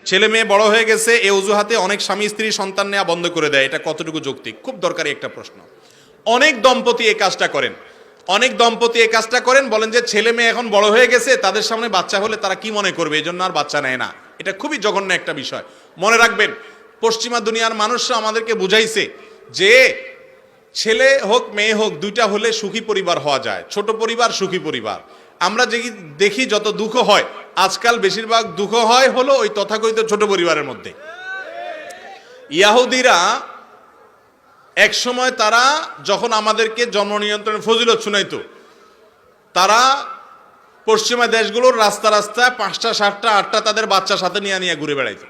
ছেলে মেয়ে বড় হয়ে গেছে এ অজুহাতে অনেক স্বামী স্ত্রী সন্তান নেওয়া বন্ধ করে দেয়, এটা কতটুকু যৌক্তিক? খুব দরকারি একটা প্রশ্ন। অনেক দম্পতি এই কাজটা করেন, বলেন যে ছেলে মেয়ে এখন বড় হয়ে গেছে, তাদের সামনে বাচ্চা হলে তারা কি মনে করবে, এই জন্য আর বাচ্চা নেয় না। এটা খুবই জঘন্য একটা বিষয়। মনে রাখবেন, পশ্চিমা দুনিয়ার মানুষরা আমাদেরকে বুঝাইছে যে ছেলে হোক মেয়ে হোক দুইটা হলে সুখী পরিবার হওয়া যায়, ছোট পরিবার সুখী পরিবার। আমরা যে দেখি যত দুঃখ হয়, আজকাল বেশিরভাগ দুঃখ হয় হলো ওই তথাকথিত ছোট পরিবারের মধ্যে। ইহুদিরা এক সময় তারা যখন আমাদেরকে জন্ম নিয়ন্ত্রণের ফজিলত শুনাইতো, তারা পশ্চিমা দেশগুলোর রাস্তা রাস্তায় 5টা 7টা 8টা তাদের বাচ্চা সাথে নিয়ে নিয়ে ঘুরে বেড়াইতো।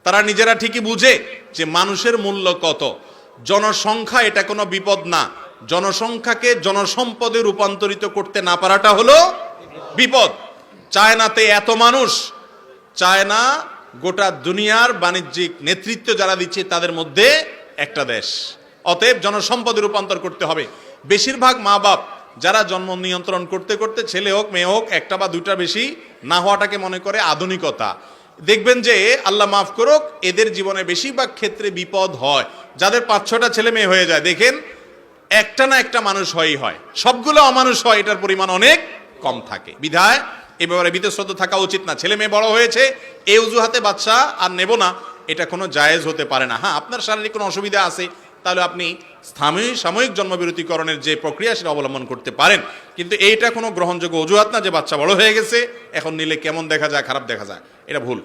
তারা নিজেরা ঠিকই বুঝে যে মানুষের মূল্য কত, জনসংখ্যা এটা কোনো বিপদ না, জনসংখ্যাকে জনসম্পদে রূপান্তরিত করতে না পারাটা হলো বিপদ। চায়নাতে এত মানুষ, চায়না গোটা দুনিয়ার বাণিজ্যিক নেতৃত্ব যারা দিচ্ছে তাদের মধ্যে একটা দেশ। অতএব জনসম্পদে রূপান্তর করতে হবে। বেশিরভাগ মা বাপ যারা জন্ম নিয়ন্ত্রণ করতে করতে ছেলে হোক মেয়ে হোক একটা বা দুইটা বেশি না হওয়াটাকে মনে করে আধুনিকতা, দেখবেন যে আল্লাহ মাফ করুক এদের জীবনে বেশিরভাগ ক্ষেত্রে বিপদ হয়। যাদের 5-6টা ছেলে মেয়ে হয়ে যায়, দেখেন একটা না একটা মানুষ হয়, সবগুলো অমানুষ হয়, এটার পরিমাণ অনেক কম থাকে। বিধায় এ ব্যাপারে বিতশ্রদ্ধ থাকা উচিত না। ছেলে মেয়ে বড় হয়েছে এই অজুহাতে বাচ্চা আর নেব না, এটা কোনো জায়েজ হতে পারে না। হ্যাঁ, আপনার শারীরিক কোনো অসুবিধা আছে, তাহলে আপনি সাময়িক জন্মবিরতিকরণের যে প্রক্রিয়া সেটা অবলম্বন করতে পারেন, কিন্তু এইটা কোনো গ্রহণযোগ্য অজুহাত না যে বাচ্চা বড় হয়ে গেছে এখন নিলে কেমন দেখা যায়, খারাপ দেখা যায়, এটা ভুল।